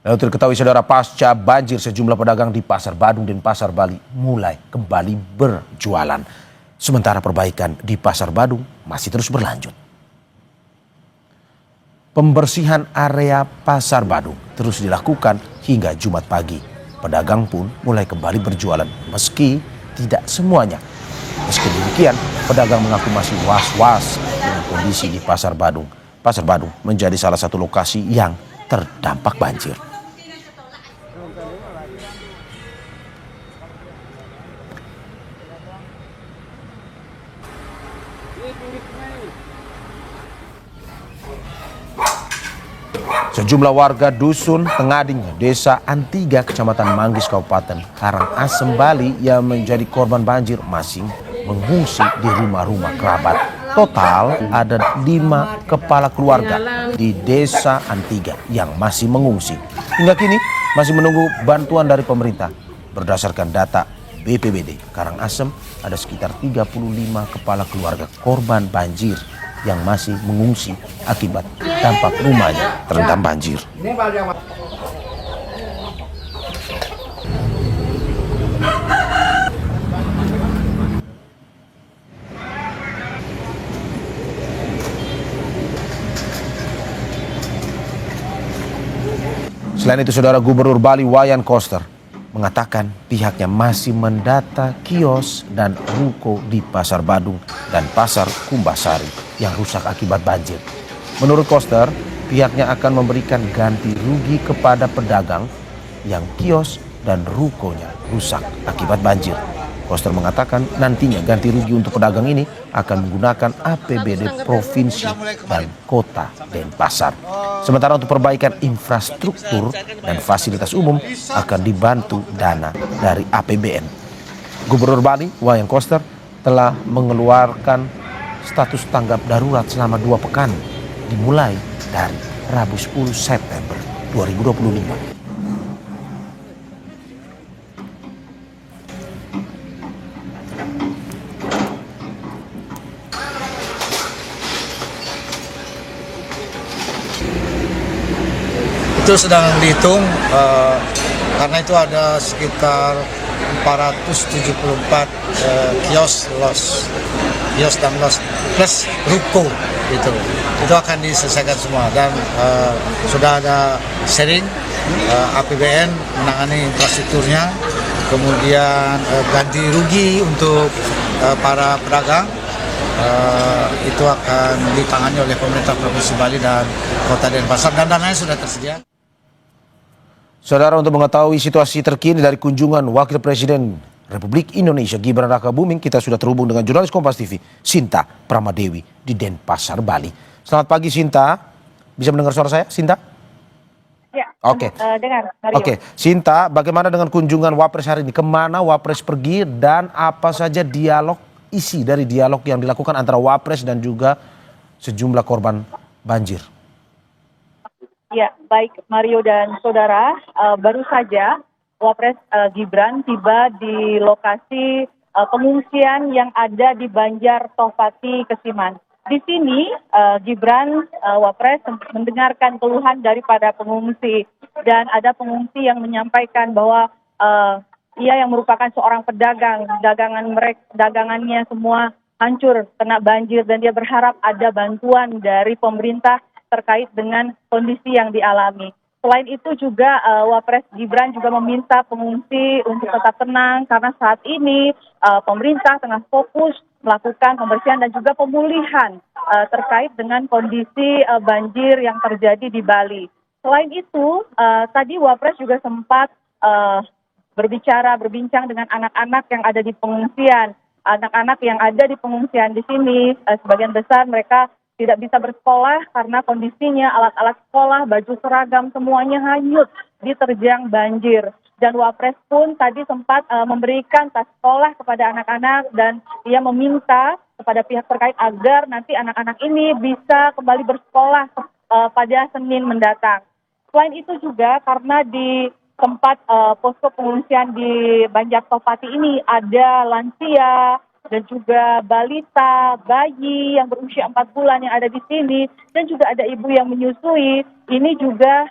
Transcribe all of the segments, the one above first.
Lalu diketahui saudara, pasca banjir sejumlah pedagang di Pasar Badung dan Pasar Bali mulai kembali berjualan. Sementara perbaikan di Pasar Badung masih terus berlanjut. Pembersihan area Pasar Badung terus dilakukan hingga Jumat pagi. Pedagang pun mulai kembali berjualan meski tidak semuanya. Meski demikian, pedagang mengaku masih was-was dengan kondisi di Pasar Badung. Pasar Badung menjadi salah satu lokasi yang terdampak banjir. Sejumlah warga dusun Tengading, Desa Antiga, Kecamatan Manggis, Kabupaten Karangasem, Bali yang menjadi korban banjir masih mengungsi di rumah-rumah kerabat. Total ada 5 kepala keluarga di Desa Antiga yang masih mengungsi. Hingga kini masih menunggu bantuan dari pemerintah. Berdasarkan data BPBD Karangasem, ada sekitar 35 kepala keluarga korban banjir yang masih mengungsi akibat dampak rumahnya terendam banjir. Selain itu, Saudara, Gubernur Bali Wayan Koster mengatakan pihaknya masih mendata kios dan ruko di Pasar Badung dan Pasar Kumbasari yang rusak akibat banjir. Menurut Koster, pihaknya akan memberikan ganti rugi kepada pedagang yang kios dan rukonya rusak akibat banjir. Koster mengatakan nantinya ganti rugi untuk pedagang ini akan menggunakan APBD provinsi dan kota Denpasar. Sementara untuk perbaikan infrastruktur dan fasilitas umum akan dibantu dana dari APBN. Gubernur Bali Wayan Koster telah mengeluarkan status tanggap darurat selama 2 pekan dimulai dari Rabu 10 September 2025. Itu sedang dihitung karena itu ada sekitar 474 kios dan los plus ruko gitu. Itu akan diselesaikan semua dan sudah ada sharing APBN menangani infrastrukturnya, kemudian ganti rugi untuk para pedagang. Itu akan ditangani oleh pemerintah Provinsi Bali dan Kota Denpasar dan dananya sudah tersedia. Saudara, untuk mengetahui situasi terkini dari kunjungan Wakil Presiden Republik Indonesia Gibran Rakabuming, kita sudah terhubung dengan jurnalis Kompas TV Sinta Pramadewi di Denpasar, Bali. Selamat pagi, Sinta. Bisa mendengar suara saya, Sinta? Ya, Oke. dengar. Mario. Oke, Sinta, bagaimana dengan kunjungan Wapres hari ini? Kemana Wapres pergi dan apa saja isi dari dialog yang dilakukan antara Wapres dan juga sejumlah korban banjir? Ya, baik Mario dan saudara, baru saja Wapres Gibran tiba di lokasi pengungsian yang ada di Banjar Tohpati, Kesiman. Di sini Gibran Wapres mendengarkan keluhan daripada pengungsi dan ada pengungsi yang menyampaikan bahwa ia yang merupakan seorang pedagang, dagangannya semua hancur kena banjir dan dia berharap ada bantuan dari pemerintah terkait dengan kondisi yang dialami. Selain itu juga Wapres Gibran juga meminta pengungsi untuk tetap tenang karena saat ini pemerintah tengah fokus melakukan pembersihan dan juga pemulihan terkait dengan kondisi banjir yang terjadi di Bali. Selain itu, tadi Wapres juga sempat berbincang dengan anak-anak yang ada di pengungsian. Anak-anak yang ada di pengungsian di sini, sebagian besar mereka tidak bisa bersekolah karena kondisinya alat-alat sekolah, baju seragam semuanya hanyut diterjang banjir. Dan Wapres pun tadi sempat memberikan tas sekolah kepada anak-anak dan ia meminta kepada pihak terkait agar nanti anak-anak ini bisa kembali bersekolah pada Senin mendatang. Selain itu juga karena di tempat posko pengungsian di Banjar Tohpati ini ada lansia, dan juga balita, bayi yang berusia 4 bulan yang ada di sini, dan juga ada ibu yang menyusui. Ini juga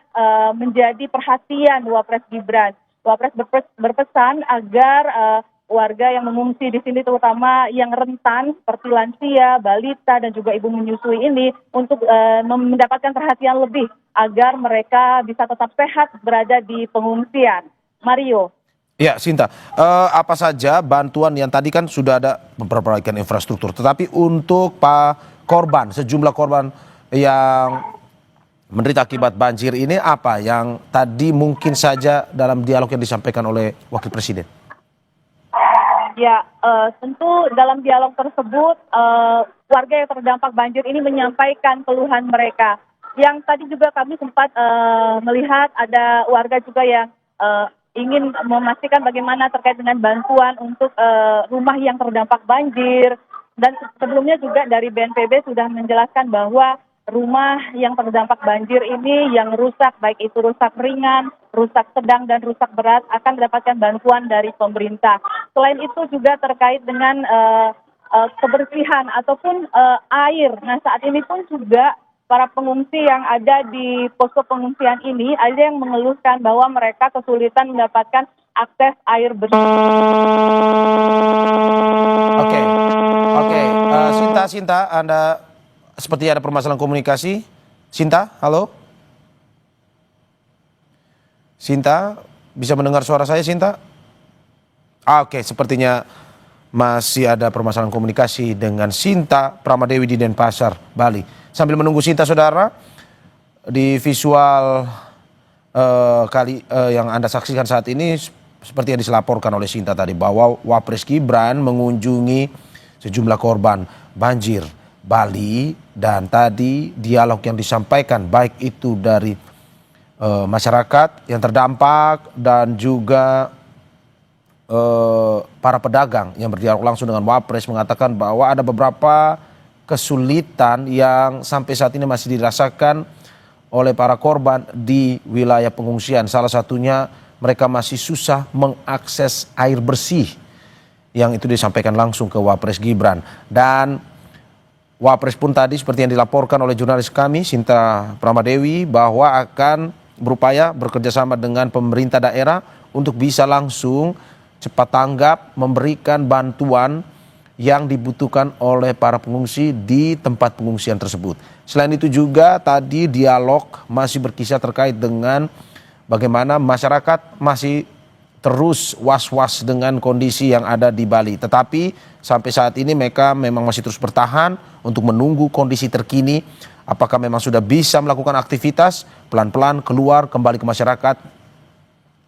menjadi perhatian Wapres Gibran. Wapres berpesan agar warga yang mengungsi di sini, terutama yang rentan seperti lansia, balita, dan juga ibu menyusui ini, untuk mendapatkan perhatian lebih agar mereka bisa tetap sehat berada di pengungsian. Mario. Ya, Sinta, apa saja bantuan yang tadi kan sudah ada memperbaikan infrastruktur, tetapi untuk korban, sejumlah korban yang menderita akibat banjir ini apa yang tadi mungkin saja dalam dialog yang disampaikan oleh Wakil Presiden? Ya, tentu dalam dialog tersebut warga yang terdampak banjir ini menyampaikan keluhan mereka. Yang tadi juga kami sempat melihat ada warga juga yang ingin memastikan bagaimana terkait dengan bantuan untuk rumah yang terdampak banjir. Dan sebelumnya juga dari BNPB sudah menjelaskan bahwa rumah yang terdampak banjir ini yang rusak, baik itu rusak ringan, rusak sedang, dan rusak berat, akan mendapatkan bantuan dari pemerintah. Selain itu juga terkait dengan kebersihan ataupun air. Nah, saat ini pun juga para pengungsi yang ada di posko pengungsian ini ada yang mengeluhkan bahwa mereka kesulitan mendapatkan akses air bersih. Oke. Sinta, Anda seperti ada permasalahan komunikasi. Sinta, halo? Sinta, bisa mendengar suara saya, Sinta? Oke, sepertinya masih ada permasalahan komunikasi dengan Sinta Pramadewi di Denpasar, Bali. Sambil menunggu Sinta, saudara, di visual yang Anda saksikan saat ini, seperti yang dilaporkan oleh Sinta tadi, bahwa Wapres Gibran mengunjungi sejumlah korban banjir Bali, dan tadi dialog yang disampaikan baik itu dari masyarakat yang terdampak dan juga para pedagang yang berdialog langsung dengan Wapres mengatakan bahwa ada beberapa kesulitan yang sampai saat ini masih dirasakan oleh para korban di wilayah pengungsian. Salah satunya mereka masih susah mengakses air bersih, yang itu disampaikan langsung ke Wapres Gibran. Dan Wapres pun tadi seperti yang dilaporkan oleh jurnalis kami Sinta Pramadewi bahwa akan berupaya bekerjasama dengan pemerintah daerah untuk bisa langsung cepat tanggap memberikan bantuan yang dibutuhkan oleh para pengungsi di tempat pengungsian tersebut. Selain itu juga tadi dialog masih berkisah terkait dengan bagaimana masyarakat masih terus was-was dengan kondisi yang ada di Bali. Tetapi sampai saat ini mereka memang masih terus bertahan untuk menunggu kondisi terkini. Apakah memang sudah bisa melakukan aktivitas, pelan-pelan keluar kembali ke masyarakat,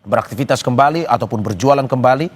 beraktivitas kembali ataupun berjualan kembali.